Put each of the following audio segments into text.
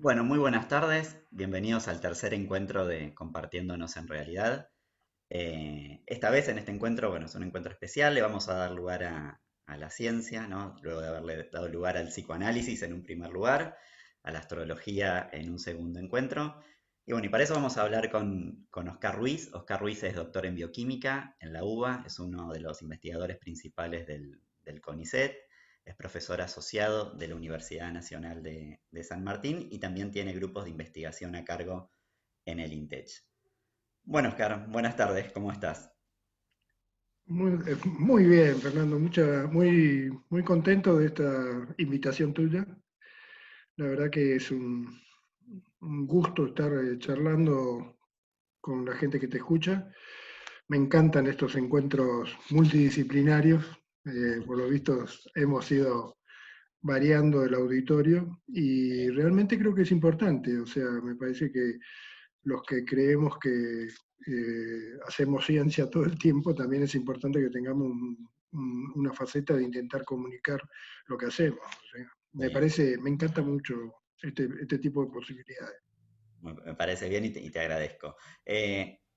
Bueno, muy buenas tardes. Bienvenidos al tercer encuentro de Compartiéndonos en Realidad. Esta vez en este encuentro, bueno, es un encuentro especial, le vamos a dar lugar a la ciencia, ¿no? Luego de haberle dado lugar al psicoanálisis en un primer lugar, a la astrología en un segundo encuentro. Y bueno, y para eso vamos a hablar con Oscar Ruiz. Oscar Ruiz es doctor en bioquímica en la UBA, es uno de los investigadores principales del CONICET, es profesor asociado de la Universidad Nacional de San Martín y también tiene grupos de investigación a cargo en el INTECH. Bueno, Oscar, buenas tardes, ¿cómo estás? Muy bien, Fernando, muy contento de esta invitación tuya. La verdad que es un gusto estar charlando con la gente que te escucha. Me encantan estos encuentros multidisciplinarios. Por lo visto hemos ido variando el auditorio y realmente creo que es importante. O sea, me parece que los que creemos que hacemos ciencia todo el tiempo, también es importante que tengamos una faceta de intentar comunicar lo que hacemos. O sea, Sí, me encanta mucho este tipo de posibilidades. me parece bien y te agradezco.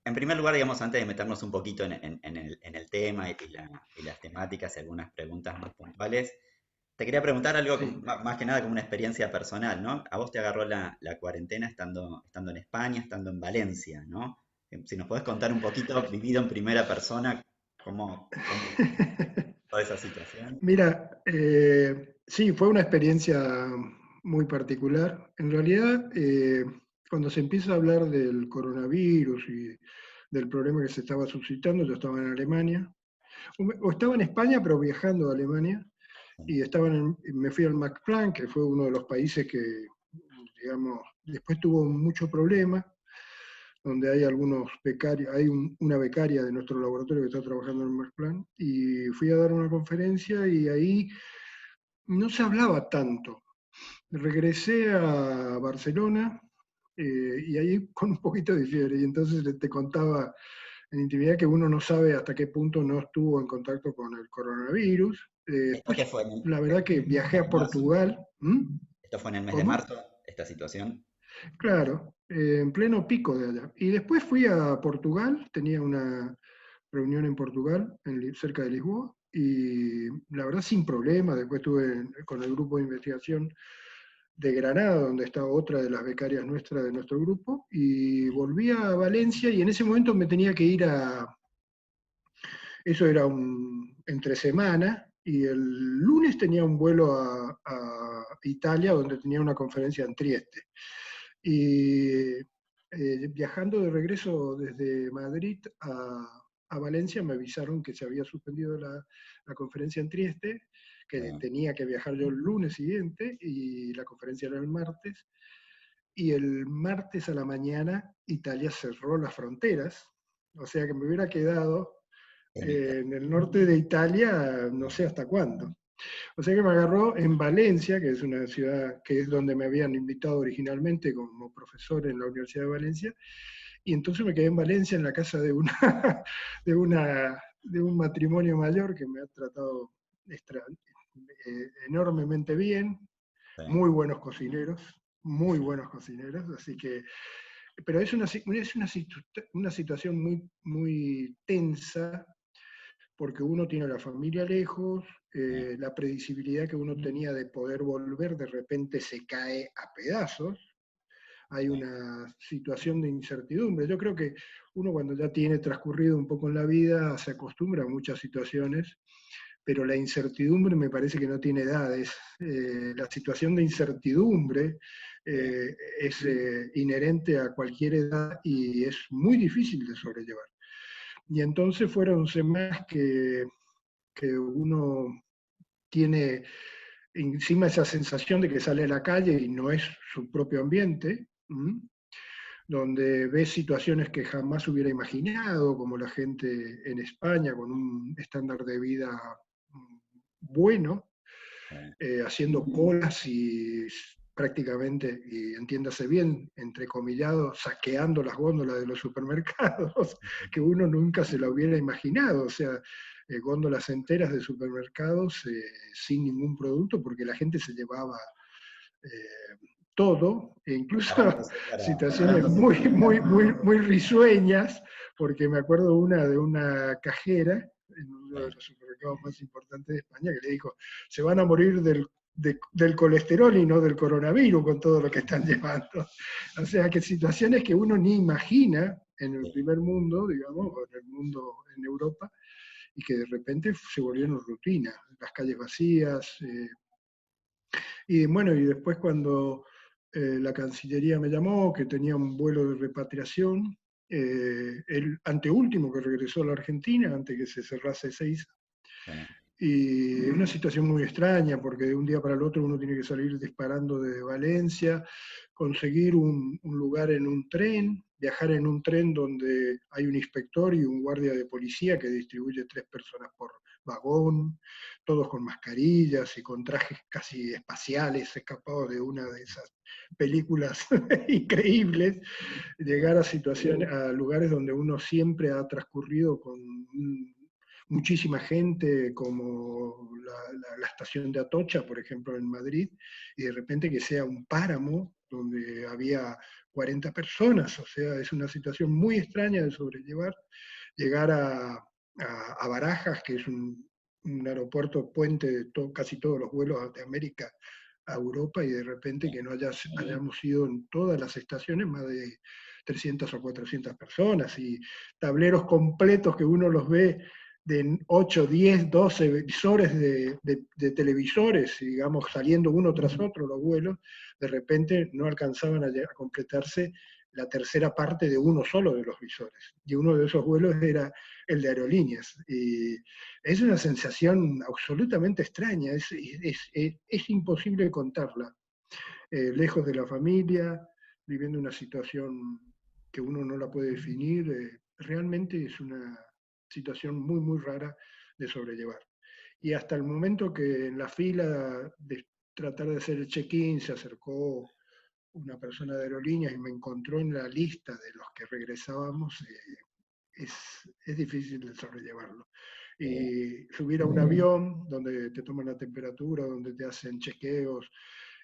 En primer lugar, digamos, antes de meternos un poquito en el tema y las temáticas y algunas preguntas más puntuales, te quería preguntar algo Sí. más que nada como una experiencia personal, ¿no? A vos te agarró la cuarentena estando en España, estando en Valencia, ¿no? Si nos podés contar un poquito, vivido en primera persona, cómo toda esa situación. Mira, sí, fue una experiencia muy particular. En realidad, cuando se empieza a hablar del coronavirus y del problema que se estaba suscitando, yo estaba en Alemania, o estaba en España, pero viajando a Alemania, y me fui al Max Planck, que fue uno de los países que, digamos, después tuvo mucho problema, donde hay algunos becarios, una becaria de nuestro laboratorio que está trabajando en el Max Planck, y fui a dar una conferencia y ahí no se hablaba tanto. Regresé a Barcelona y ahí con un poquito de fiebre, y entonces te contaba en intimidad que uno no sabe hasta qué punto no estuvo en contacto con el coronavirus. ¿Esto qué Después, fue la verdad que viajé a en marzo? Portugal. ¿Mm? ¿Esto fue en el mes de ¿Cómo? marzo, esta situación? Claro, en pleno pico de allá. Y después fui a Portugal, tenía una reunión en Portugal, cerca de Lisboa, y la verdad sin problema. Después estuve con el grupo de investigación de Granada, donde está otra de las becarias nuestras de nuestro grupo, y volví a Valencia y en ese momento me tenía que ir eso era entre semana, y el lunes tenía un vuelo a Italia, donde tenía una conferencia en Trieste. Y viajando de regreso desde Madrid a Valencia, me avisaron que se había suspendido la conferencia en Trieste, que Ah, tenía que viajar yo el lunes siguiente y la conferencia era el martes. Y el martes a la mañana Italia cerró las fronteras, o sea que me hubiera quedado en Italia. en el norte de Italia no sé hasta cuándo. O sea que me agarró en Valencia, que es una ciudad que es donde me habían invitado originalmente como profesor en la Universidad de Valencia, y entonces me quedé en Valencia en la casa de un matrimonio mayor que me ha tratado enormemente bien, Sí. muy buenos cocineros, así que, pero una situación muy tensa porque uno tiene a la familia lejos, Sí. la predecibilidad que uno tenía de poder volver de repente se cae a pedazos, hay Sí. una situación de incertidumbre. Yo creo que uno cuando ya tiene transcurrido un poco en la vida se acostumbra a muchas situaciones, pero la incertidumbre me parece que no tiene edades. La situación de incertidumbre Sí. es inherente a cualquier edad y es muy difícil de sobrellevar. Y entonces fueron semanas que uno tiene encima esa sensación de que sale a la calle y no es su propio ambiente, ¿m? Donde ves situaciones que jamás hubiera imaginado, como la gente en España con un estándar de vida bueno, Sí. haciendo colas y prácticamente, y entiéndase bien, entrecomillado, saqueando las góndolas de los supermercados, que uno nunca se lo hubiera imaginado. O sea, góndolas enteras de supermercados sin ningún producto, porque la gente se llevaba todo, e incluso Para no ser situaciones muy risueñas, porque me acuerdo una de una cajera en uno de los supermercados más importantes de España que le dijo, se van a morir del colesterol y no del coronavirus con todo lo que están llevando. O sea, que situaciones que uno ni imagina en el sí, primer mundo, digamos, o en el mundo en Europa, y que de repente se volvieron rutina. Las calles vacías, y bueno, y después cuando la Cancillería me llamó, que tenía un vuelo de repatriación, el anteúltimo que regresó a la Argentina, antes que se cerrase Ezeiza, sí, y es una situación muy extraña, porque de un día para el otro uno tiene que salir disparando desde Valencia, conseguir un lugar en un tren, viajar en un tren donde hay un inspector y un guardia de policía que distribuye 3 personas por vagón, todos con mascarillas y con trajes casi espaciales, escapados de una de esas películas increíbles, llegar a situaciones, a lugares donde uno siempre ha transcurrido con muchísima gente, como la estación de Atocha, por ejemplo, en Madrid, y de repente que sea un páramo donde había 40 personas, o sea, es una situación muy extraña de sobrellevar, llegar a Barajas, que es un aeropuerto puente de casi todos los vuelos de América a Europa, y de repente que no hayamos ido en todas las estaciones más de 300 o 400 personas, y tableros completos que uno los ve de 8, 10, 12 visores de televisores, digamos, saliendo uno tras otro los vuelos, de repente no alcanzaban a completarse la tercera parte de uno solo de los visores. Y uno de esos vuelos era el de aerolíneas. Y es una sensación absolutamente extraña, es imposible contarla. Lejos de la familia, viviendo una situación que uno no la puede definir, realmente es una situación muy rara de sobrellevar. Y hasta el momento que en la fila de tratar de hacer el check-in se acercó una persona de aerolíneas y me encontró en la lista de los que regresábamos, es, es difícil de sobrellevarlo. sí. Y subir a un avión donde te toman la temperatura, donde te hacen chequeos,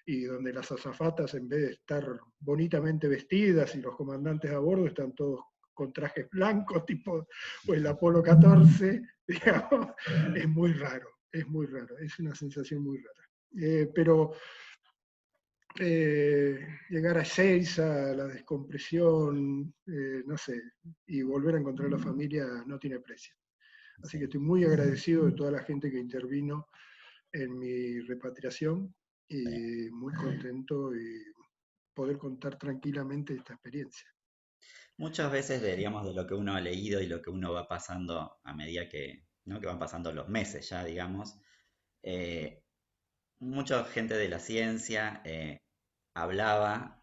y donde las azafatas, en vez de estar bonitamente vestidas y los comandantes a bordo, están todos con trajes blancos, tipo pues el Apolo 14, digamos, es muy raro, es una sensación muy rara. Pero llegar a Ezeiza, la descompresión, no sé, y volver a encontrar a la familia no tiene precio. Así que Sí. estoy muy agradecido de toda la gente que intervino en mi repatriación Sí. y muy contento y poder contar tranquilamente esta experiencia. Muchas veces diríamos de lo que uno ha leído y lo que uno va pasando a medida que, ¿no? que van pasando los meses ya, digamos. eh, Mucha gente de la ciencia hablaba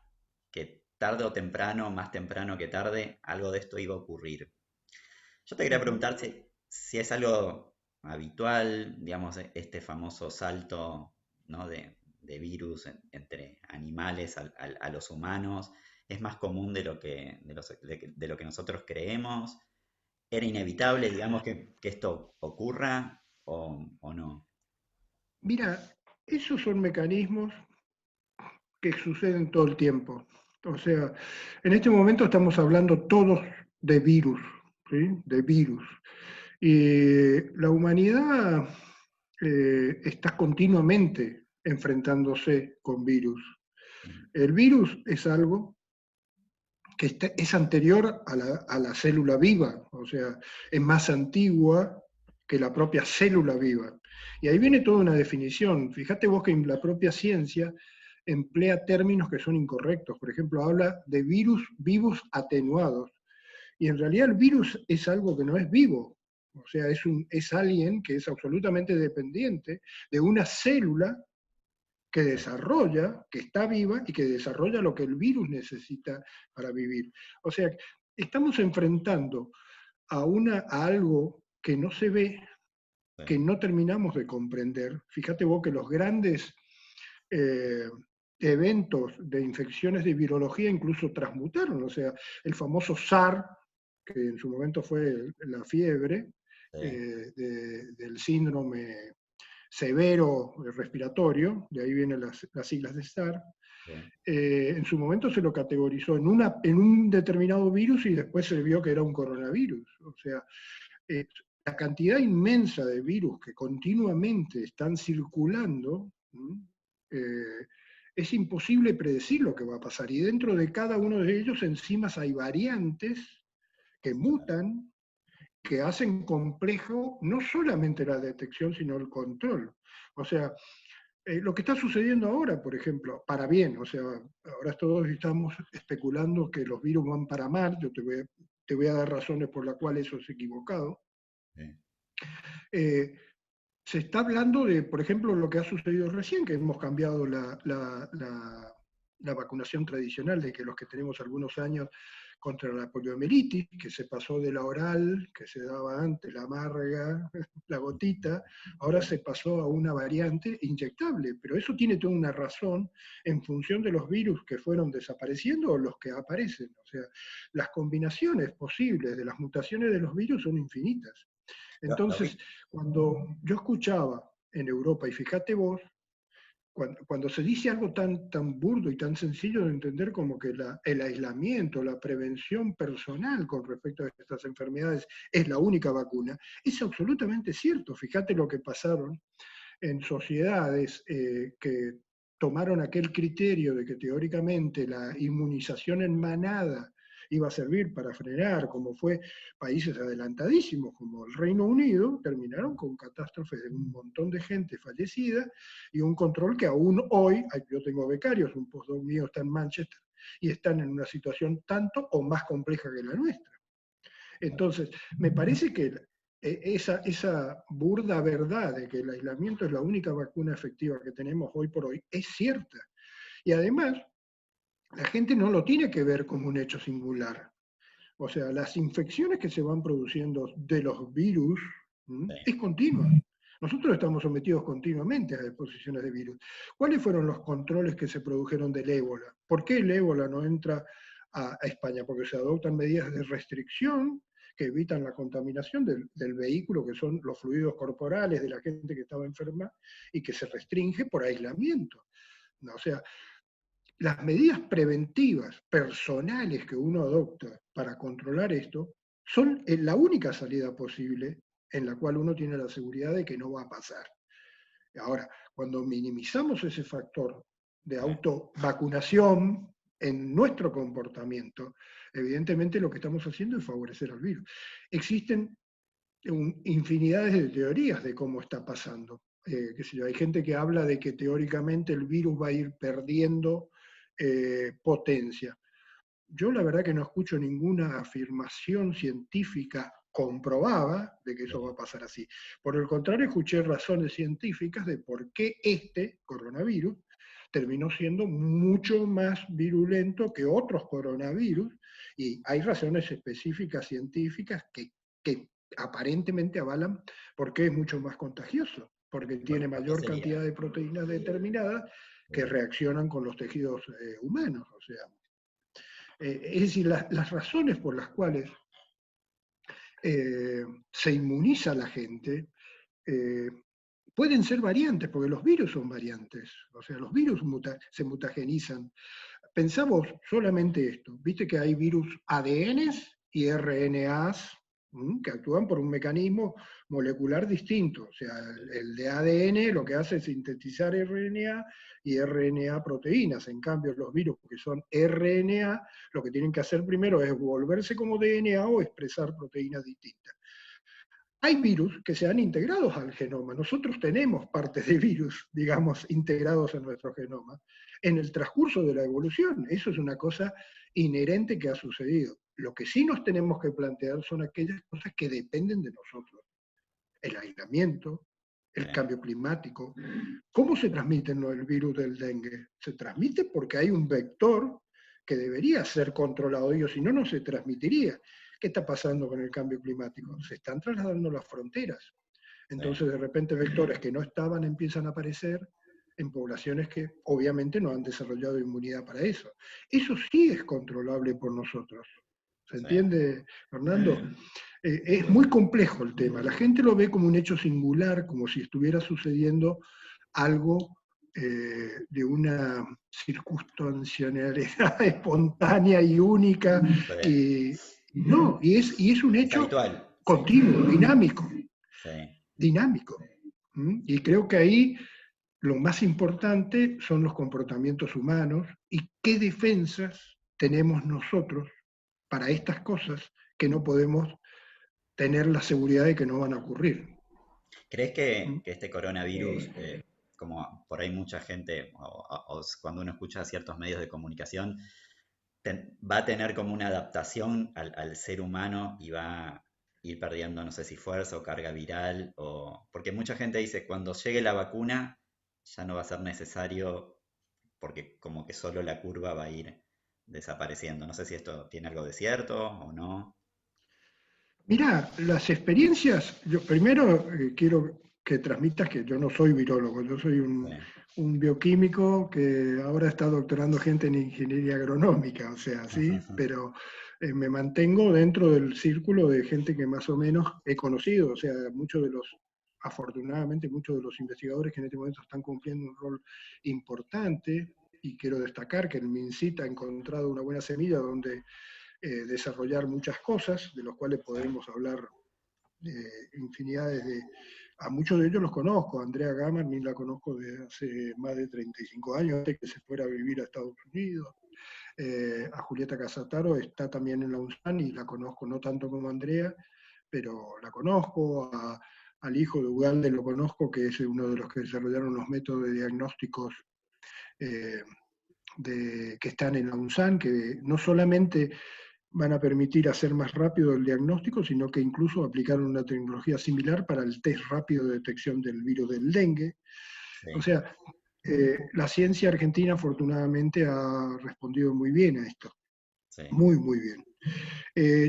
que tarde o temprano, más temprano que tarde, algo de esto iba a ocurrir. Yo te quería Ujú. preguntar si es algo habitual, digamos, este famoso salto, ¿no? de virus entre animales a los humanos. Es más común de lo de lo que nosotros creemos. ¿Era inevitable, digamos, que esto ocurra o no? Mira, esos son mecanismos que suceden todo el tiempo. O sea, en este momento estamos hablando todos de virus, ¿sí? De virus. Y la humanidad está continuamente enfrentándose con virus. El virus es algo que es anterior a la célula viva, o sea, es más antigua que la propia célula viva. Y ahí viene toda una definición. Fíjate vos que en la propia ciencia emplea términos que son incorrectos. Por ejemplo, habla de virus vivos atenuados. Y en realidad el virus es algo que no es vivo. O sea, es alguien que es absolutamente dependiente de una célula que Sí, desarrolla, que está viva y que desarrolla lo que el virus necesita para vivir. O sea, estamos enfrentando a algo que no se ve, que sí, no terminamos de comprender. Fíjate vos que los grandes eh, eventos de infecciones de virología incluso transmutaron, o sea, el famoso SARS, que en su momento fue la fiebre sí, del síndrome severo respiratorio, de ahí vienen las siglas de SARS, sí, En su momento se lo categorizó en un determinado virus y después se vio que era un coronavirus. O sea, eh, la cantidad inmensa de virus que continuamente están circulando, eh, es imposible predecir lo que va a pasar. Y dentro de cada uno de ellos, encima hay variantes que claro, mutan, que hacen complejo no solamente la detección, sino el control. O sea, lo que está sucediendo ahora, por ejemplo, para bien, o sea, ahora todos estamos especulando que los virus van para mal, yo te voy a dar razones por las cuales eso es equivocado. sí, Eh, Se está hablando de, por ejemplo, lo que ha sucedido recién, que hemos cambiado la vacunación tradicional, de que los que tenemos algunos años contra la poliomielitis, que se pasó de la oral, que se daba antes, la amarga, la gotita, ahora sí, se pasó a una variante inyectable, pero eso tiene toda una razón en función de los virus que fueron desapareciendo o los que aparecen. O sea, las combinaciones posibles de las mutaciones de los virus son infinitas. lo Entonces, vi, cuando yo escuchaba en Europa, y fíjate vos, cuando se dice algo tan burdo y tan sencillo de entender como que el aislamiento, la prevención personal con respecto a estas enfermedades es la única vacuna, es absolutamente cierto. Fíjate lo que pasaron en sociedades que tomaron aquel criterio de que teóricamente la inmunización en manada iba a servir para frenar, como fue países adelantadísimos como el Reino Unido, terminaron con catástrofes de un montón de gente fallecida y un control que aún hoy, yo tengo becarios, un postdoc mío está en Manchester, y están en una situación tanto o más compleja que la nuestra. Entonces, me parece que esa burda verdad de que el aislamiento es la única vacuna efectiva que tenemos hoy por hoy es cierta. Y además, la gente no lo tiene que ver como un hecho singular. O sea, las infecciones que se van produciendo de los virus, sí, es continua. Nosotros estamos sometidos continuamente a exposiciones de virus. ¿Cuáles fueron los controles que se produjeron del ébola? ¿Por qué el ébola no entra a España? Porque se adoptan medidas de restricción que evitan la contaminación del vehículo, que son los fluidos corporales de la gente que estaba enferma, y que se restringe por aislamiento. O sea, las medidas preventivas personales que uno adopta para controlar esto son la única salida posible en la cual uno tiene la seguridad de que no va a pasar. Ahora, cuando minimizamos ese factor de sí, autovacunación en nuestro comportamiento, evidentemente lo que estamos haciendo es favorecer al virus. Existen infinidades de teorías de cómo está pasando. Qué sé yo, hay gente que habla de que teóricamente el virus va a ir perdiendo potencia. Yo la verdad que no escucho ninguna afirmación científica comprobada de que eso va sí, a pasar así. Por el contrario, escuché razones científicas de por qué este coronavirus terminó siendo mucho más virulento que otros coronavirus, y hay razones específicas científicas que aparentemente avalan por qué es mucho más contagioso, porque tiene por qué mayor sería? cantidad de proteínas determinadas que Sí, reaccionan con los tejidos humanos. O sea, es decir, las razones por las cuales se inmuniza a la gente eh, pueden ser variantes, porque los virus son variantes, o sea, los virus se mutagenizan. Pensamos solamente esto, viste que hay virus ADNs y RNAs que actúan por un mecanismo molecular distinto. O sea, sí, el de ADN lo que hace es sintetizar RNA y RNA proteínas. En cambio, los virus que son RNA, lo que tienen que hacer primero es volverse como DNA o expresar proteínas distintas. Hay virus que se han integrado al genoma. Nosotros tenemos partes de virus, digamos, integrados en nuestro genoma en el transcurso de la evolución. Eso es una cosa inherente que ha sucedido. Lo que sí nos tenemos que plantear son aquellas cosas que dependen de nosotros. El aislamiento, sí, el cambio climático. ¿Cómo se transmite el virus del dengue? Se transmite porque hay un vector que debería ser controlado, y si no, no se transmitiría. ¿Qué está pasando con el cambio climático? Se están trasladando las fronteras. sí, Entonces, de repente, vectores que no estaban empiezan a aparecer en poblaciones que obviamente no han desarrollado inmunidad para eso. Eso sí es controlable por nosotros. ¿Se sí, entiende, Fernando? Es muy complejo el tema. La gente lo ve como un hecho singular, como si estuviera sucediendo algo de una circunstancialidad espontánea y única, Sí. y no, y es un Es hecho habitual, sí, continuo, dinámico, sí. dinámico. Y creo que ahí lo más importante son los comportamientos humanos y qué defensas tenemos nosotros para estas cosas que no podemos tener la seguridad de que no van a ocurrir. ¿Crees que este coronavirus, como por ahí mucha gente, o cuando uno escucha ciertos medios de comunicación, va a tener como una adaptación al ser humano y va a ir perdiendo, no sé si fuerza o carga viral? Porque mucha gente dice, cuando llegue la vacuna ya no va a ser necesario, porque como que solo la curva va a ir desapareciendo. No sé si esto tiene algo de cierto o no. Mira, las experiencias, yo primero quiero que transmitas que yo no soy virólogo, yo soy Sí. un bioquímico que ahora está doctorando gente en ingeniería agronómica, o sea, sí, pero me mantengo dentro del círculo de gente que más o menos he conocido, o sea, afortunadamente, muchos de los investigadores que en este momento están cumpliendo un rol importante, y quiero destacar que el MinSIT ha encontrado una buena semilla donde desarrollar muchas cosas, de los cuales Sí, podemos hablar infinidades de... A muchos de ellos los conozco, a Andrea Gamarni la conozco desde hace más de 35 años, antes que se fuera a vivir a Estados Unidos. A Julieta Casataro está también en la UNSAN y la conozco no tanto como Andrea, pero la conozco. Al hijo de Ugalde lo conozco, que es uno de los que desarrollaron los métodos de diagnósticos eh, que están en la UNSAN, que no solamente van a permitir hacer más rápido el diagnóstico, sino que incluso aplicaron una tecnología similar para el test rápido de detección del virus del dengue. O sí, sea, la ciencia argentina afortunadamente ha respondido muy bien a esto, sí, muy, muy bien.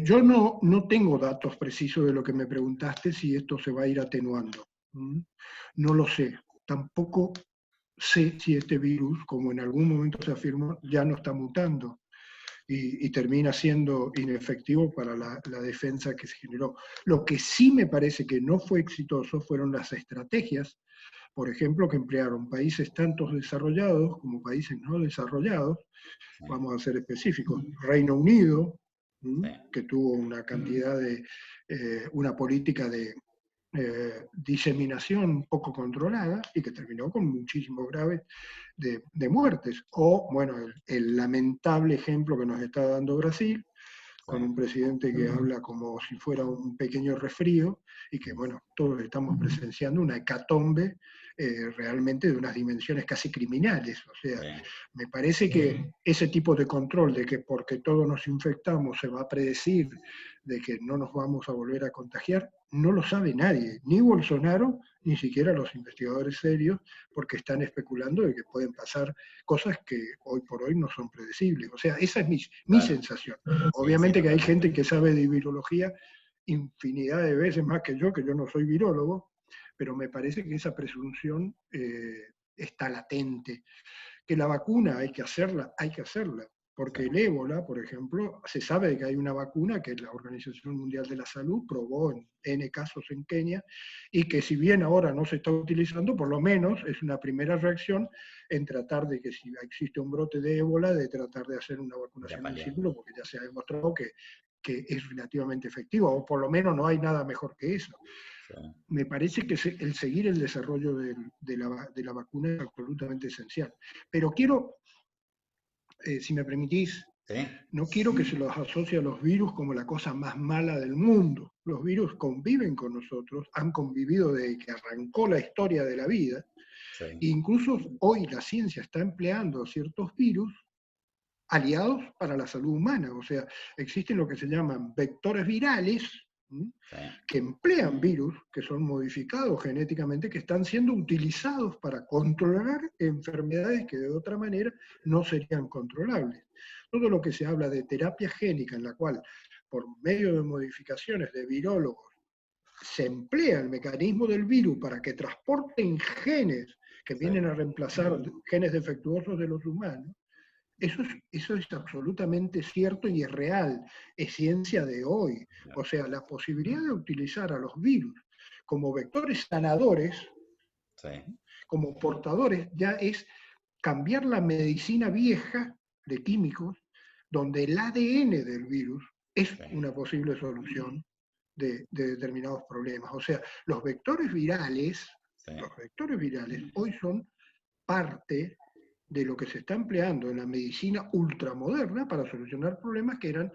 Yo no tengo datos precisos de lo que me preguntaste, si esto se va a ir atenuando. No lo sé. Tampoco sé si este virus, como en algún momento se afirmó, ya no está mutando y termina siendo inefectivo para la defensa que se generó. Lo que sí me parece que no fue exitoso fueron las estrategias, por ejemplo, que emplearon países tanto desarrollados como países no desarrollados, sí, vamos a ser específicos, Reino Unido, sí, que tuvo una cantidad de, una política de diseminación poco controlada y que terminó con muchísimos graves de muertes. O, bueno, el lamentable ejemplo que nos está dando Brasil, sí, con un presidente que habla como si fuera un pequeño resfrío y que, bueno, todos estamos presenciando una hecatombe realmente de unas dimensiones casi criminales. O sea, sí, me parece que ese tipo de control de que porque todos nos infectamos se va a predecir de que no nos vamos a volver a contagiar, no lo sabe nadie, ni Bolsonaro, ni siquiera los investigadores serios, porque están especulando de que pueden pasar cosas que hoy por hoy no son predecibles. O sea, esa es mi claro. sensación. Sí, sí, Obviamente que hay gente totalmente. que sabe de virología infinidad de veces más que yo no soy virólogo, pero me parece que esa presunción está latente. Que la vacuna hay que hacerla, Sí, porque el ébola, por ejemplo, se sabe que hay una vacuna que la Organización Mundial de la Salud probó en N casos en Kenia, y que si bien ahora no se está utilizando, por lo menos es una primera reacción en tratar de que si existe un brote de ébola, de tratar de hacer una ir a vacunación en paliar. círculo, porque ya se ha demostrado que es relativamente efectiva, o por lo menos no hay nada mejor que eso. Sí, Me parece que el seguir el desarrollo de la vacuna es absolutamente esencial. Pero quiero, si me permitís, sí, no quiero que se los asocie a los virus como la cosa más mala del mundo. Los virus conviven con nosotros, han convivido desde que arrancó la historia de la vida, sí, e incluso hoy la ciencia está empleando ciertos virus aliados para la salud humana. O sea, existen lo que se llaman vectores virales, sí, que emplean virus que son modificados genéticamente, que están siendo utilizados para controlar enfermedades que de otra manera no serían controlables. Todo lo que se habla de terapia génica, en la cual por medio de modificaciones de virólogos se emplea el mecanismo del virus para que transporten genes que sí, vienen a reemplazar genes defectuosos de los humanos. Eso es absolutamente cierto y es real, es ciencia de hoy. O sea, la posibilidad de utilizar a los virus como vectores sanadores, sí, como portadores ya es cambiar la medicina vieja de químicos, donde el ADN del virus es sí, una posible solución de determinados problemas. O sea, sí, los vectores virales hoy son parte de lo que se está empleando en la medicina ultramoderna para solucionar problemas que eran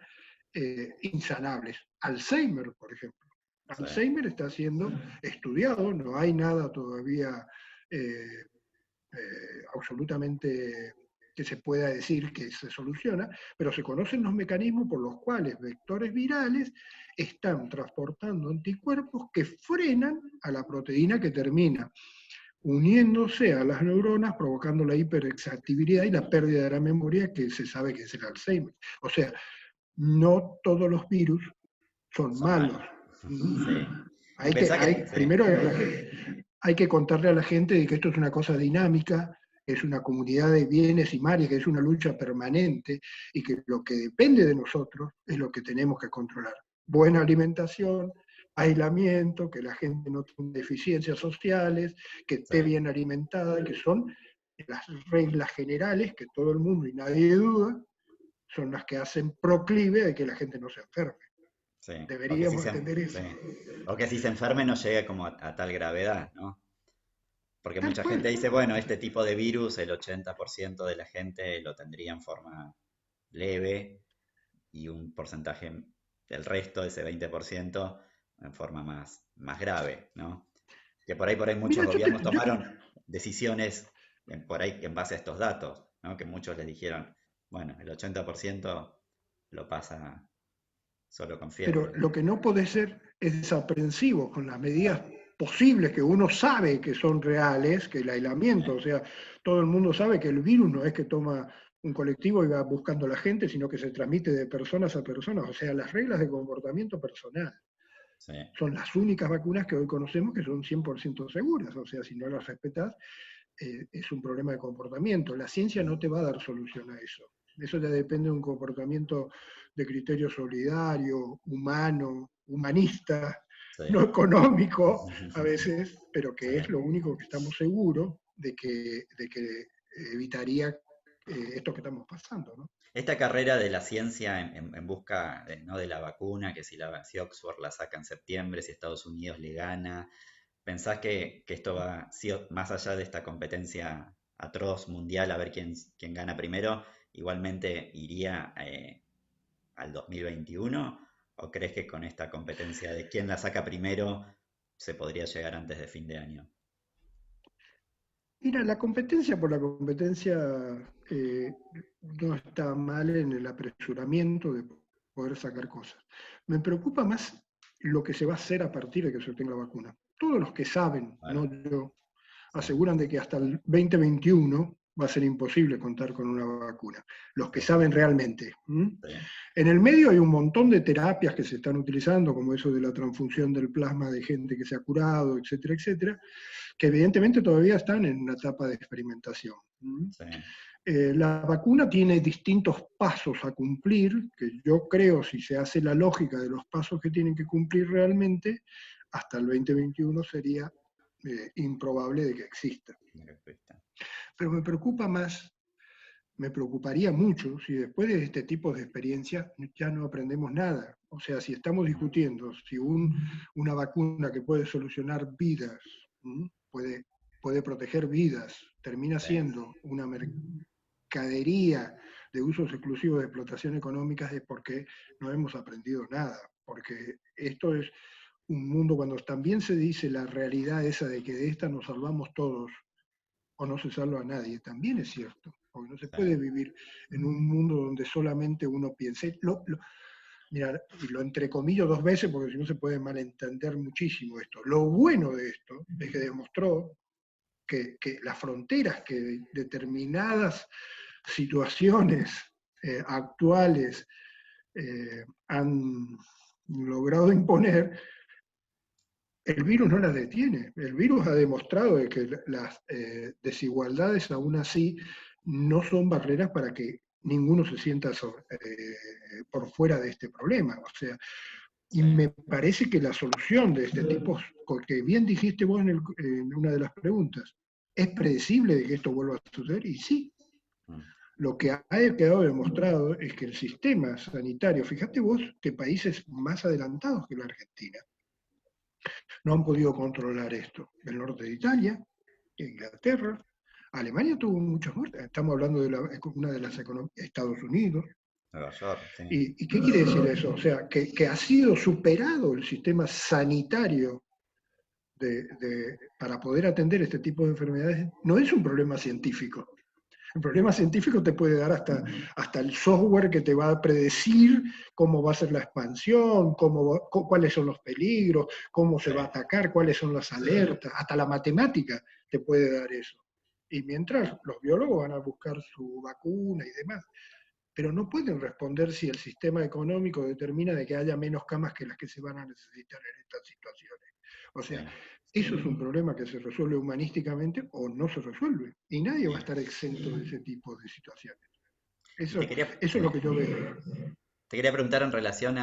insanables. Alzheimer, por ejemplo. sí, Alzheimer está siendo estudiado, no hay nada todavía eh, absolutamente que se pueda decir que se soluciona, pero se conocen los mecanismos por los cuales vectores virales están transportando anticuerpos que frenan a la proteína que termina uniéndose a las neuronas, provocando la hiperexactibilidad y la pérdida de la memoria que se sabe que es el Alzheimer. O sea, no todos los virus son son malos. malos. Sí. Y pensá sí, Primero hay que contarle a la gente de que esto es una cosa dinámica, es una comunidad de bienes y males, que es una lucha permanente y que lo que depende de nosotros es lo que tenemos que controlar. Buena alimentación, aislamiento, que la gente no tenga deficiencias sociales, que sí, esté bien alimentada, que son las reglas generales que todo el mundo y nadie duda son las que hacen proclive de que la gente no se enferme. sí. Deberíamos entender Sí. eso. O que si se enferme no llegue como a tal gravedad, ¿no? Porque Tal mucha cual. gente dice, bueno, este tipo de virus, el 80% de la gente lo tendría en forma leve y un porcentaje del resto, ese 20%, en forma más grave, ¿no? Que por ahí muchos Mira, gobiernos tomaron decisiones por ahí en base a estos datos, ¿no? Que muchos les dijeron, bueno, el 80% lo pasa solo con pero fiebre. lo que no puede ser es desaprensivo con las medidas posibles que uno sabe que son reales, que el aislamiento, o sea, todo el mundo sabe que el virus no es que toma un colectivo y va buscando a la gente, sino que se transmite de personas a personas, o sea, las reglas de comportamiento personal Sí, son las únicas vacunas que hoy conocemos que son 100% seguras, o sea, si no las respetas, es un problema de comportamiento. La ciencia no te va a dar solución a eso. Eso ya depende de un comportamiento de criterio solidario, humano, humanista, sí, no económico a veces, pero sí. que es lo único que estamos seguros de que evitaría esto que estamos pasando, ¿no? Esta carrera de la ciencia en busca ¿no? de la vacuna, que si Oxford la saca en septiembre, si Estados Unidos le gana, ¿pensás que esto va más allá de esta competencia atroz mundial a ver quién gana primero, igualmente iría al 2021? ¿O crees que con esta competencia de quién la saca primero se podría llegar antes de fin de año? Mira, la competencia por la competencia eh, no está mal en el apresuramiento de poder sacar cosas. Me preocupa más lo que se va a hacer a partir de que se obtenga la vacuna. Todos los que saben, no Claro, yo, sí, aseguran de que hasta el 2021 va a ser imposible contar con una vacuna. Los que sí, saben realmente. ¿M? sí, En el medio hay un montón de terapias que se están utilizando, como eso de la transfusión del plasma de gente que se ha curado, etcétera, etcétera, que evidentemente todavía están en una etapa de experimentación. sí, La vacuna tiene distintos pasos a cumplir, que yo creo, si se hace la lógica de los pasos que tienen que cumplir realmente, hasta el 2021 sería improbable de que exista. la respuesta. Pero me preocupa más, me preocuparía mucho si después de este tipo de experiencias ya no aprendemos nada. O sea, si estamos discutiendo si una vacuna que puede solucionar vidas, puede, puede proteger vidas, termina Sí, siendo una mercadería de usos exclusivos de explotación económica, es porque no hemos aprendido nada. Porque esto es un mundo cuando también se dice la realidad esa de que de esta nos salvamos todos o no se salva a nadie, también es cierto, porque no se sí, puede vivir en un mundo donde solamente uno piense. Mira, y lo entrecomillo dos veces porque si no se puede malentender muchísimo esto. Lo bueno de esto es que demostró que las fronteras que determinadas situaciones actuales han logrado imponer, el virus no las detiene. El virus ha demostrado de que las desigualdades aún así no son barreras para que ninguno se sienta por fuera de este problema. O sea, y sí, me parece que la solución de este tipo, que bien dijiste vos en una de las preguntas, ¿Es predecible de que esto vuelva a suceder? Y sí. Mm. Lo que ha quedado demostrado es que el sistema sanitario, fíjate vos que países más adelantados que la Argentina no han podido controlar esto. El norte de Italia, Inglaterra, Alemania tuvo muchas muertes. Estamos hablando de una de las economías, Estados Unidos. Nueva York, sí. ¿Y qué quiere decir eso? O sea, que ha sido superado el sistema sanitario para poder atender este tipo de enfermedades. No es un problema científico. El problema científico te puede dar hasta el software que te va a predecir cómo va a ser la expansión, cuáles son los peligros, cómo se va a atacar, cuáles son las alertas, hasta la matemática te puede dar eso. Y mientras los biólogos van a buscar su vacuna y demás, pero no pueden responder si el sistema económico determina de que haya menos camas que las que se van a necesitar en estas situaciones. O sea, Sí. eso es un problema que se resuelve humanísticamente o no se resuelve. Y nadie va a estar exento de ese tipo de situaciones. Y Eso, te quería, eso es lo que yo veo. te quería preguntar en relación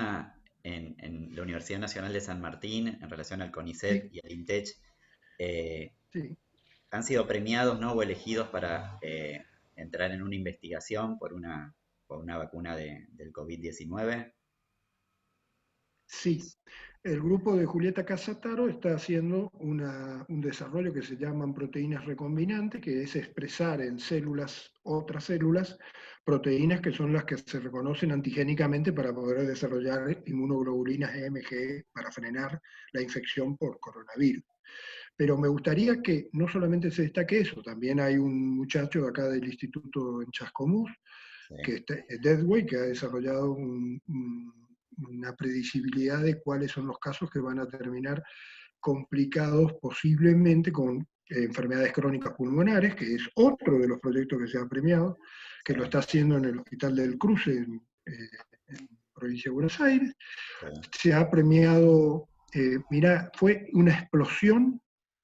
en la Universidad Nacional de San Martín, en relación al CONICET Sí, y al INTECH, eh, sí. han sido premiados, ¿no? O elegidos para entrar en una investigación por una vacuna del COVID-19. Sí, el grupo de Julieta Casataro está haciendo un desarrollo que se llaman proteínas recombinantes, que es expresar en células, otras células, proteínas que son las que se reconocen antigénicamente para poder desarrollar inmunoglobulinas IgG para frenar la infección por coronavirus. Pero me gustaría que no solamente se destaque eso, también hay un muchacho acá del instituto en Chascomús, Sí, que Deadway, que ha desarrollado una predecibilidad de cuáles son los casos que van a terminar complicados posiblemente con enfermedades crónicas pulmonares, que es otro de los proyectos que se ha premiado, sí, que lo está haciendo en el Hospital del Cruce, en provincia de Buenos Aires. sí, Se ha premiado, mira, fue una explosión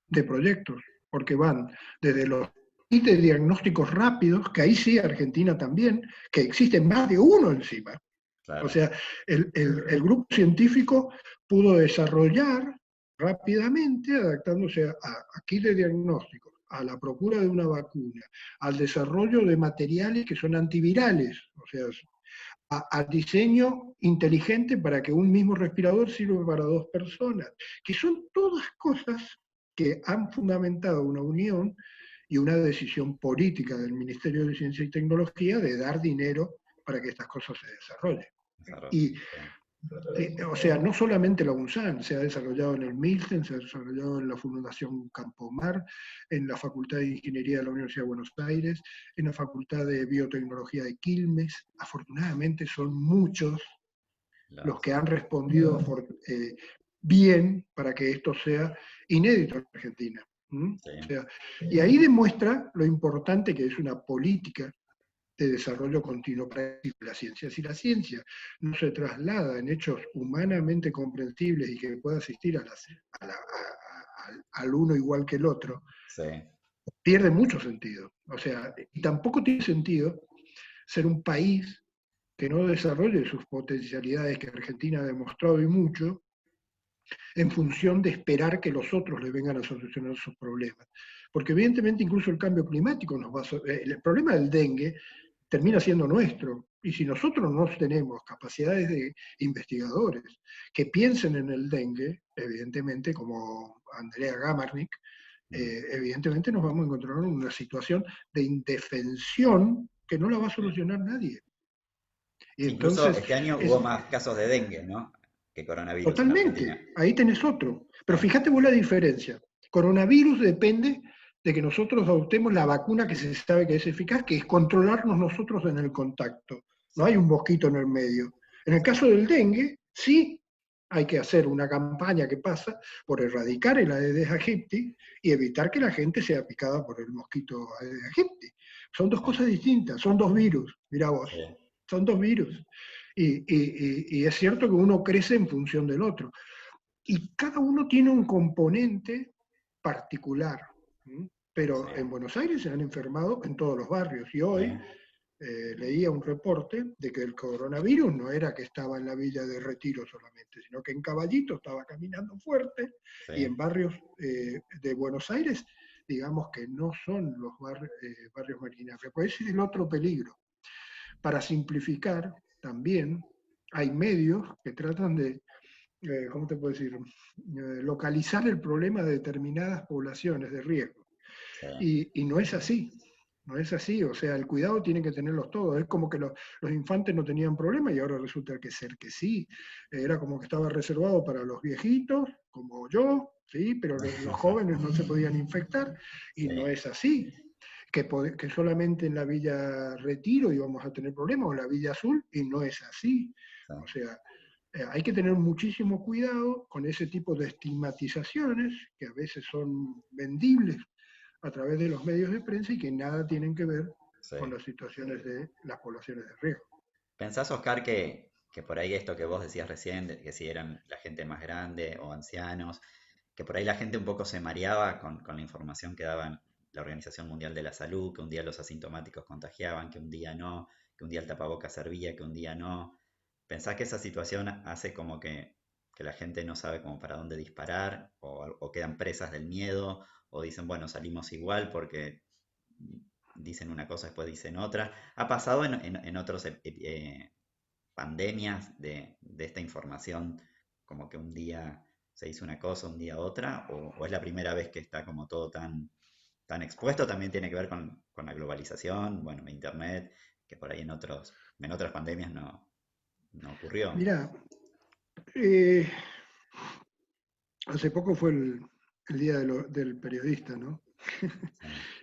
de proyectos, porque van desde los kits de diagnósticos rápidos, que ahí sí, Argentina también, que existen más de uno encima. O claro, sea, el grupo científico pudo desarrollar rápidamente, adaptándose a kits de diagnósticos, a la procura de una vacuna, al desarrollo de materiales que son antivirales, o sea, al diseño inteligente para que un mismo respirador sirva para dos personas, que son todas cosas que han fundamentado una unión y una decisión política del Ministerio de Ciencia y Tecnología de dar dinero para que estas cosas se desarrollen. desarrollo, Y, sí, o sea, no solamente la UNSAN, se ha desarrollado en el Milten, se ha desarrollado en la Fundación Campomar, en la Facultad de Ingeniería de la Universidad de Buenos Aires, en la Facultad de Biotecnología de Quilmes. Afortunadamente son muchos los que han respondido bien para que esto sea inédito en Argentina. sí, O sea, y ahí demuestra lo importante que es una política de desarrollo continuo para la ciencia. Si la ciencia no se traslada en hechos humanamente comprensibles y que pueda asistir al uno igual que el otro, sí, pierde mucho sentido. O sea, y tampoco tiene sentido ser un país que no desarrolle sus potencialidades que Argentina ha demostrado y mucho, en función de esperar que los otros le vengan a solucionar sus problemas. Porque evidentemente incluso el cambio climático nos va a... El problema del dengue sí, termina siendo nuestro. Y si nosotros no tenemos capacidades de investigadores que piensen en el dengue, evidentemente, como Andrea Gamarnik, mm, evidentemente nos vamos a encontrar en una situación de indefensión que no la va a sí. solucionar nadie. Y Que incluso entonces, este año es, hubo más casos de dengue, ¿no? Que coronavirus en Argentina. totalmente, ahí tenés otro. Sí, Pero fíjate vos la diferencia. Coronavirus depende de que nosotros adoptemos la vacuna que se sabe que es eficaz, que es controlarnos nosotros en el contacto. No sí, hay un mosquito en el medio. En el sí, caso del dengue, sí hay que hacer una campaña que pasa por erradicar el Aedes aegypti y evitar que la gente sea picada por el mosquito Aedes aegypti. Son dos sí, cosas distintas, son dos virus, mira vos, sí, son dos virus. Y es cierto que uno crece en función del otro. Y cada uno tiene un componente particular. ¿Sí? sí, Pero en Buenos Aires se han enfermado en todos los barrios. Y sí, hoy leía un reporte de que el coronavirus no era que estaba en la villa de Retiro solamente, sino que en Caballito estaba caminando fuerte sí, y en barrios de Buenos Aires digamos, que no son los barrios marginales. Pues ese es el otro peligro. Para simplificar, también hay medios que tratan de, ¿cómo te puedo decir?, localizar el problema de determinadas poblaciones de riesgo. Sí, Y no es así. No es así, o sea, el cuidado tienen que tenerlos todos. Es como que los infantes no tenían problema y ahora resulta que ser que sí. Era como que estaba reservado para los viejitos, como yo, sí, pero los jóvenes no se podían infectar y no sí, es así. Que solamente en la Villa Retiro íbamos a tener problemas o en la Villa Azul y no es así. sí. O sea, hay que tener muchísimo cuidado con ese tipo de estigmatizaciones que a veces son vendibles a través de los medios de prensa y que nada tienen que ver Sí. con las situaciones de las poblaciones de riesgo. ¿Pensás, Oscar, que por ahí esto que vos decías recién, de que si eran la gente más grande o ancianos, que por ahí la gente un poco se mareaba con la información que daban la Organización Mundial de la Salud, que un día los asintomáticos contagiaban, que un día no, que un día el tapabocas servía, que un día no? ¿Pensás que esa situación hace como que la gente no sabe como para dónde disparar o quedan presas del miedo o dicen, bueno, salimos igual porque dicen una cosa, después dicen otra? ¿Ha pasado en otros pandemias de esta información, como que un día se hizo una cosa, un día otra, o es la primera vez que está como todo tan expuesto? También tiene que ver con la globalización, bueno, internet, que por ahí en otras pandemias no ocurrió. Mira, eh, hace poco fue el Día del Periodista, ¿no? Sí,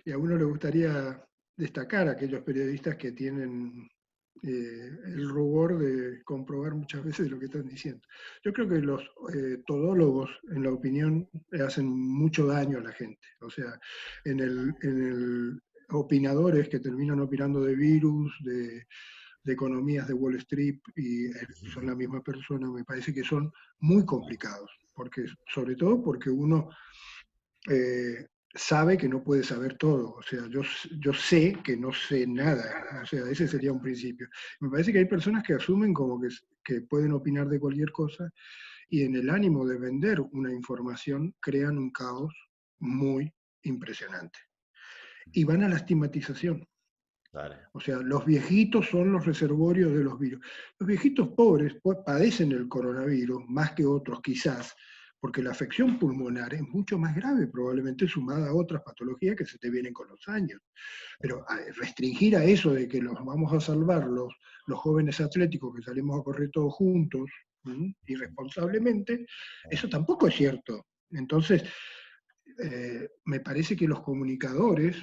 Y a uno le gustaría destacar a aquellos periodistas que tienen el rubor de comprobar muchas veces lo que están diciendo. Yo creo que los todólogos, en la opinión, le hacen mucho daño a la gente. O sea, en el opinadores que terminan opinando de virus, de economías de Wall Street y son la misma persona, me parece que son muy complicados, porque, sobre todo porque uno sabe que no puede saber todo, o sea, yo sé que no sé nada, o sea, ese sería un principio. Me parece que hay personas que asumen como que pueden opinar de cualquier cosa y en el ánimo de vender una información crean un caos muy impresionante. Y van a la estigmatización. claro, O sea, los viejitos son los reservorios de los virus. Los viejitos pobres pues, padecen el coronavirus más que otros quizás, porque la afección pulmonar es mucho más grave, probablemente sumada a otras patologías que se te vienen con los años. Pero restringir a eso de que los vamos a salvar los jóvenes atléticos que salimos a correr todos juntos, irresponsablemente, eso tampoco es cierto. Entonces, me parece que los comunicadores,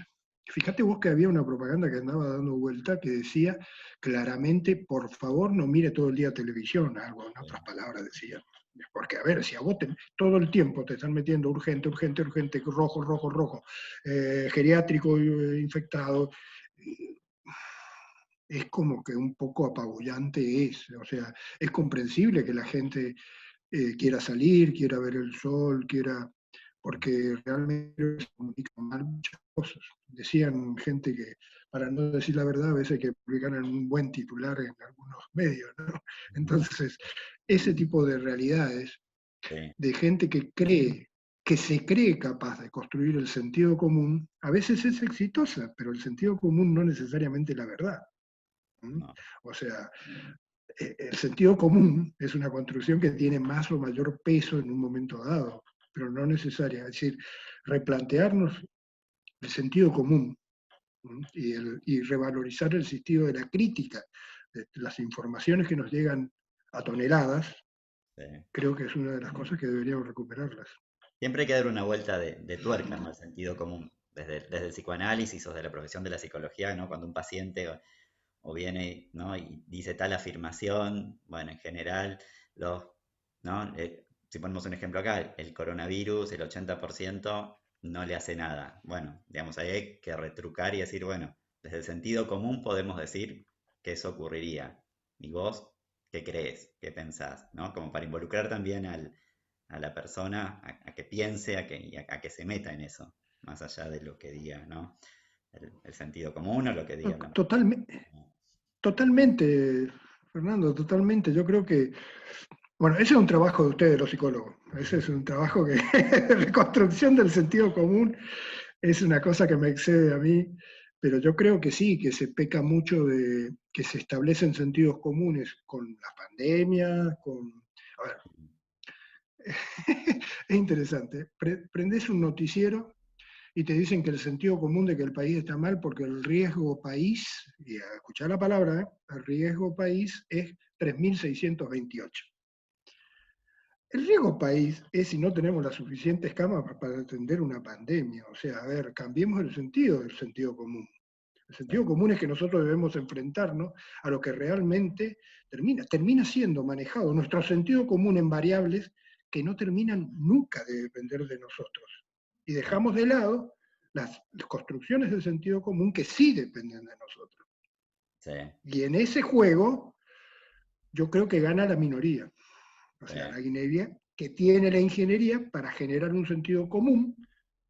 fíjate vos que había una propaganda que andaba dando vuelta que decía claramente, por favor no mire todo el día televisión, algo en otras palabras decía. Porque, a ver, si a vos todo el tiempo te están metiendo urgente, urgente, urgente, rojo, rojo, rojo, geriátrico infectado, es como que un poco apabullante es. O sea, es comprensible que la gente quiera salir, quiera ver el sol, quiera, porque realmente se comunican mal muchas cosas. Decían gente que, para no decir la verdad, a veces hay que publicar en un buen titular en algunos medios, ¿no? Entonces, ese tipo de realidades, sí, de gente que se cree capaz de construir el sentido común, a veces es exitosa, pero el sentido común no necesariamente la verdad. ¿Mm? no, O sea, el sentido común es una construcción que tiene más o mayor peso en un momento dado, pero no necesaria. Es decir, replantearnos el sentido común y revalorizar el sentido de la crítica de las informaciones que nos llegan a toneladas, sí. creo que es una de las cosas que deberíamos recuperarlas. Siempre hay que dar una vuelta de tuerca, ¿no? Al sentido común, desde el psicoanálisis o de la profesión de la psicología, ¿no? Cuando un paciente o viene, ¿no? Y dice tal afirmación, bueno, en general, los, ¿no? Si ponemos un ejemplo acá, el coronavirus, el 80% no le hace nada. Bueno, digamos, ahí hay que retrucar y decir, bueno, desde el sentido común podemos decir que eso ocurriría. ¿Y vos qué crees? ¿Qué pensás? ¿No? Como para involucrar también a la persona a que piense, a que se meta en eso, más allá de lo que diga, ¿no? El sentido común o lo que diga, ¿no? Totalmente, totalmente, Fernando, totalmente. Yo creo que, bueno, ese es un trabajo de ustedes, los psicólogos. Ese es un trabajo que, de reconstrucción del sentido común. es una cosa que me excede a mí, pero yo creo que sí, que se peca mucho de que se establecen sentidos comunes con la pandemia, con... A ver, es interesante. Prendés un noticiero y te dicen que el sentido común de que el país está mal porque el riesgo país, y a escuchar la palabra, el riesgo país es 3.628. El riesgo país es si no tenemos las suficientes camas para atender una pandemia. O sea, a ver, cambiemos el sentido del sentido común. El Sí, sentido común es que nosotros debemos enfrentarnos a lo que realmente termina siendo manejado, nuestro sentido común en variables que no terminan nunca de depender de nosotros. Y sí, dejamos de lado las construcciones del sentido común que sí dependen de nosotros. sí, Y en ese juego yo creo que gana la minoría, o sí, sea, la ingeniería que tiene la ingeniería para generar un sentido común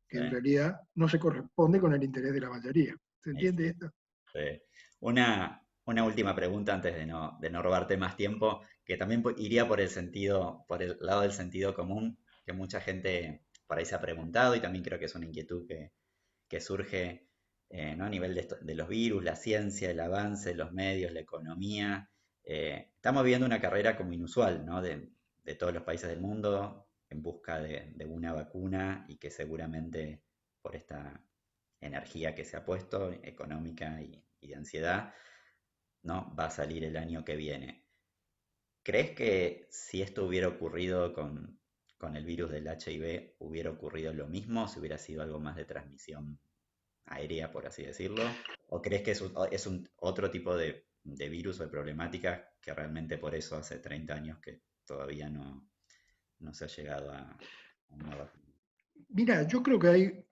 que sí, en realidad no se corresponde con el interés de la mayoría. ¿Se ahí entiende sí, esto? sí. Una última pregunta antes de no robarte más tiempo, que también iría por el sentido, por el lado del sentido común, que mucha gente por ahí se ha preguntado y también creo que es una inquietud que surge, ¿no? A nivel de los virus, la ciencia, el avance, los medios, la economía. Estamos viviendo una carrera como inusual, ¿no? De todos los países del mundo en busca de una vacuna y que seguramente por esta energía que se ha puesto, económica y de ansiedad, ¿no? Va a salir el año que viene. ¿Crees que si esto hubiera ocurrido con el virus del HIV, hubiera ocurrido lo mismo, si hubiera sido algo más de transmisión aérea, por así decirlo? ¿O crees que es un otro tipo de virus o de problemática que realmente por eso hace 30 años que todavía no se ha llegado a una vacuna? Mira, yo creo que hay,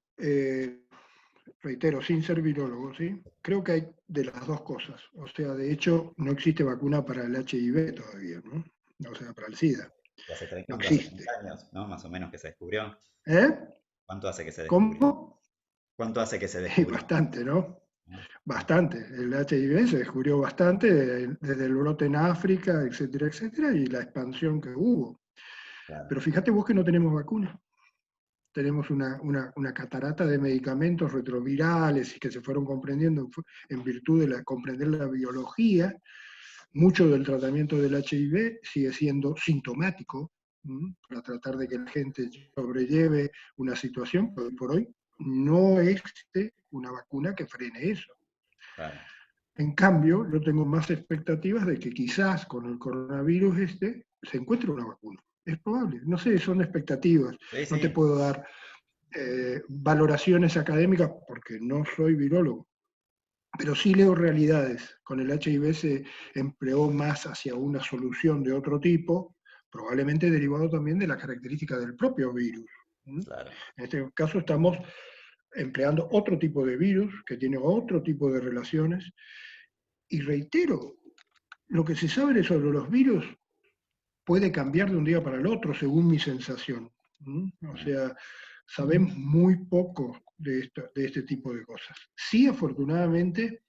reitero, sin ser virólogo, ¿sí? Creo que hay de las dos cosas. O sea, de hecho, no existe vacuna para el HIV todavía, ¿no? O sea, para el SIDA. Y No ¿cuánto hace? existe. 30 años, ¿no? Más o menos que se descubrió. ¿Eh? ¿Cuánto hace que se descubrió? ¿Cómo? ¿Cuánto hace que se Y descubrió? bastante, ¿no? ¿No? Bastante. El HIV se descubrió bastante desde el brote en África, etcétera, y la expansión que hubo. Claro, Pero fíjate vos que no tenemos vacuna. Tenemos una catarata de medicamentos retrovirales y que se fueron comprendiendo en virtud de comprender la biología. Mucho del tratamiento del HIV sigue siendo sintomático, para tratar de que la gente sobrelleve una situación, pero hoy por hoy no existe una vacuna que frene eso. claro. En cambio, yo tengo más expectativas de que quizás con el coronavirus se encuentre una vacuna. Es probable, no sé, son expectativas. Sí, No te sí, puedo dar valoraciones académicas porque no soy virólogo, pero sí leo realidades. Con el HIV se empleó más hacia una solución de otro tipo, probablemente derivado también de las características del propio virus. En claro. este caso estamos empleando otro tipo de virus que tiene otro tipo de relaciones. Y reitero, lo que se sabe sobre los virus puede cambiar de un día para el otro, según mi sensación. O Ah, sea, sabemos muy poco de este tipo de cosas. Sí, afortunadamente,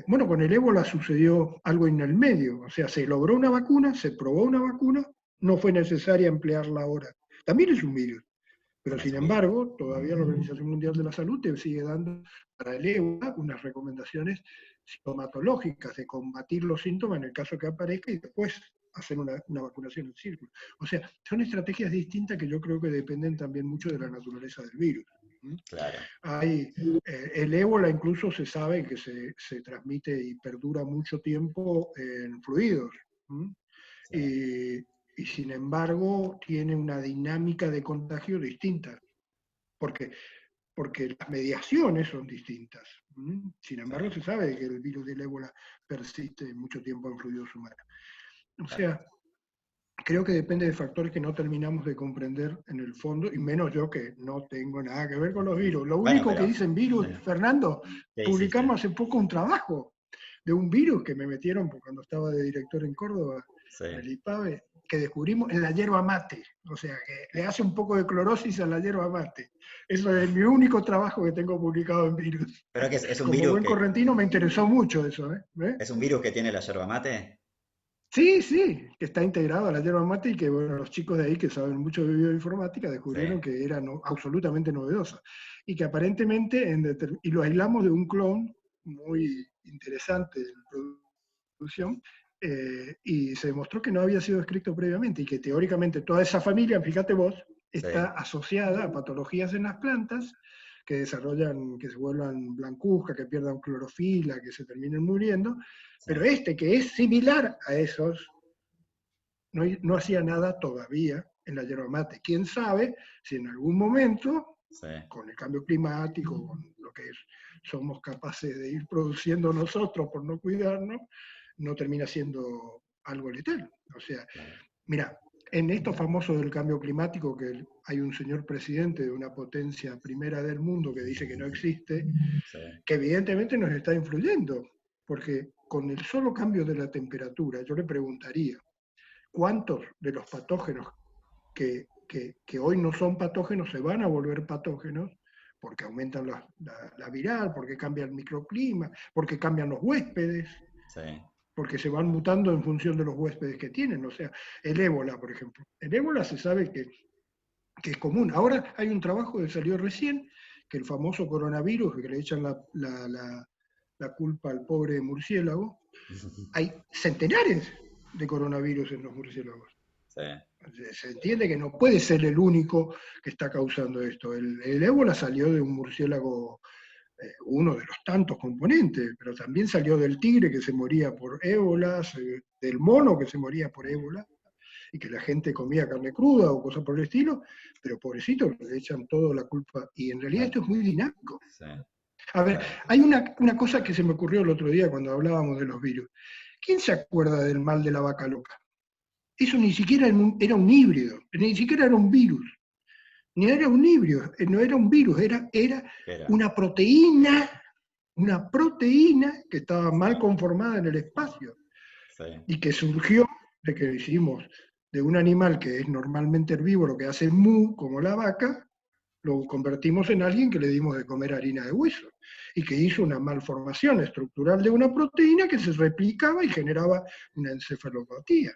bueno, con el ébola sucedió algo en el medio, o sea, se logró una vacuna, se probó una vacuna, no fue necesaria emplearla ahora. También es un virus, pero también es sin un virus. embargo, todavía la Organización Mundial de la Salud te sigue dando para el ébola unas recomendaciones sintomatológicas de combatir los síntomas en el caso que aparezca y después hacer una vacunación en círculo. O sea, son estrategias distintas que yo creo que dependen también mucho de la naturaleza del virus. Claro, Hay, el ébola incluso se sabe que se transmite y perdura mucho tiempo en fluidos. sí, Y, y sin embargo tiene una dinámica de contagio distinta, porque, porque las mediaciones son distintas. Sin sí, embargo, se sabe que el virus del ébola persiste mucho tiempo en fluidos humanos. O claro. sea, creo que depende de factores que no terminamos de comprender en el fondo, y menos yo que no tengo nada que ver con los virus. Lo Bueno, único que pero, dicen virus, Fernando, ¿qué hiciste? publicamos hace poco un trabajo de un virus que me metieron cuando estaba de director en Córdoba, Sí, en el IPAVE, que descubrimos en la hierba mate. O sea, que le hace un poco de clorosis a la hierba mate. Eso es mi único trabajo que tengo publicado en virus. pero que es un Como virus buen correntino me interesó mucho eso. ¿Eh? es un virus que tiene la yerba mate. Sí, sí, que está integrado a la yerba mate y que bueno, los chicos de ahí que saben mucho de bioinformática Sí, descubrieron que era absolutamente novedosa y que aparentemente, y lo aislamos de un clon muy interesante en producción, y se demostró que no había sido escrito previamente y que teóricamente toda esa familia, fíjate vos, sí, está asociada a patologías en las plantas que desarrollan, que se vuelvan blancuzca, que pierdan clorofila, que se terminen muriendo, sí, pero este que es similar a esos, no hacía nada todavía en la yerba mate. ¿Quién sabe si en algún momento, sí, con el cambio climático, con lo que somos capaces de ir produciendo nosotros por no cuidarnos, no termina siendo algo letal? O sea, claro, mira, en esto famoso del cambio climático, que hay un señor presidente de una potencia primera del mundo que dice que no existe, sí, que evidentemente nos está influyendo, porque con el solo cambio de la temperatura, yo le preguntaría, ¿cuántos de los patógenos que hoy no son patógenos se van a volver patógenos? Porque aumentan la viral, porque cambia el microclima, porque cambian los huéspedes, sí, porque se van mutando en función de los huéspedes que tienen. O sea, el ébola, por ejemplo. El ébola se sabe que es común. Ahora hay un trabajo que salió recién, que el famoso coronavirus, que le echan la culpa al pobre murciélago, hay centenares de coronavirus en los murciélagos. sí, Se entiende que no puede ser el único que está causando esto. El ébola salió de un murciélago, uno de los tantos componentes, pero también salió del tigre que se moría por ébola, del mono que se moría por ébola, y que la gente comía carne cruda o cosas por el estilo, pero pobrecitos le echan toda la culpa. Y en realidad claro, esto es muy dinámico. sí, A ver, claro. hay una cosa que se me ocurrió el otro día cuando hablábamos de los virus. ¿Quién se acuerda del mal de la vaca loca? Eso ni siquiera era un híbrido, ni siquiera era un virus, ni era un híbrido, no era un virus, era ¿Qué era? una proteína, una proteína que estaba Sí, mal conformada en el espacio sí, y que surgió de que hicimos de un animal que es normalmente herbívoro, que hace mu, como la vaca, lo convertimos en alguien que le dimos de comer harina de hueso y que hizo una malformación estructural de una proteína que se replicaba y generaba una encefalopatía.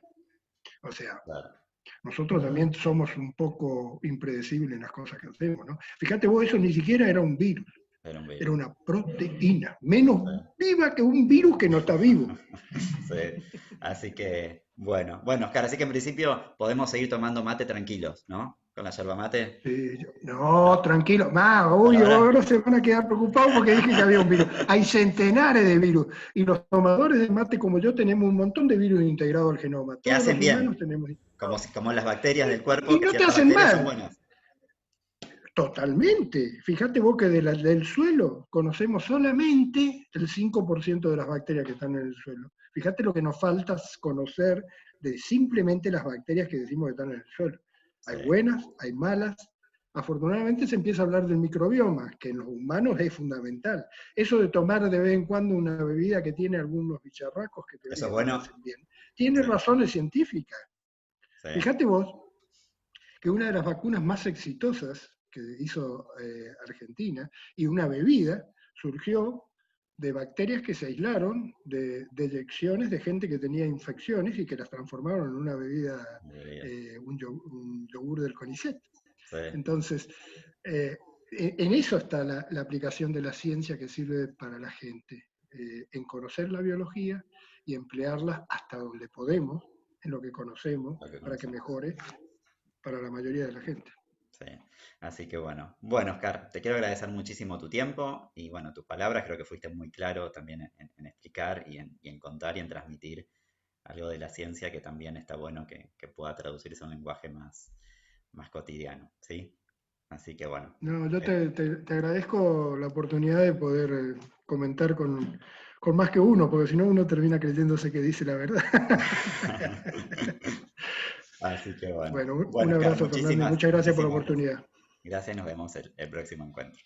O sea, claro, nosotros también somos un poco impredecibles en las cosas que hacemos, ¿no? Fíjate vos, eso ni siquiera era un virus, era un era virus. una proteína, menos Sí. viva que un virus que no está vivo. Sí. Así que, bueno, bueno, Oscar, así que en principio podemos seguir tomando mate tranquilos, ¿no? Con la yerba mate. Sí, No, no, tranquilo. por Uy, ahora, ahora se van a quedar preocupados porque dije que había un virus. Hay centenares de virus. Y los tomadores de mate como yo tenemos un montón de virus integrados al genoma. que Todos hacen los humanos bien, tenemos como, integrados. como las bacterias del Y cuerpo, que no te ciertas hacen bacterias son mal. buenas. Totalmente. Fíjate vos que del suelo conocemos solamente el 5% de las bacterias que están en el suelo. Fíjate lo que nos falta conocer de simplemente las bacterias que decimos que están en el suelo. Sí, Hay buenas, hay malas. Afortunadamente se empieza a hablar del microbioma, que en los humanos es fundamental. Eso de tomar de vez en cuando una bebida que tiene algunos bicharracos que eso es teóricamente bueno. hacen bien, tiene Sí, razones científicas. sí, Fíjate vos que una de las vacunas más exitosas que hizo Argentina y una bebida surgió de bacterias que se aislaron de eyecciones de gente que tenía infecciones y que las transformaron en una bebida, debería. un yogur del CONICET. Sí, Entonces, eh, en eso está la aplicación de la ciencia que sirve para la gente, en conocer la biología y emplearla hasta donde podemos, en lo que conocemos, lo que para que conocemos. mejore para la mayoría de la gente. Sí, así que bueno. Bueno, Oscar, te quiero agradecer muchísimo tu tiempo y bueno, tus palabras. Creo que fuiste muy claro también en explicar y en contar y en transmitir algo de la ciencia que también está bueno que pueda traducirse a un lenguaje más cotidiano, ¿sí? Así que bueno. No, yo eh, te agradezco la oportunidad de poder comentar con más que uno, porque si no uno termina creyéndose que dice la verdad. Así que bueno. Bueno, un Bueno, Oscar, abrazo, Fernando, y muchísimas, muchas gracias por la muchísimas gracias. oportunidad. Gracias, nos vemos el próximo encuentro.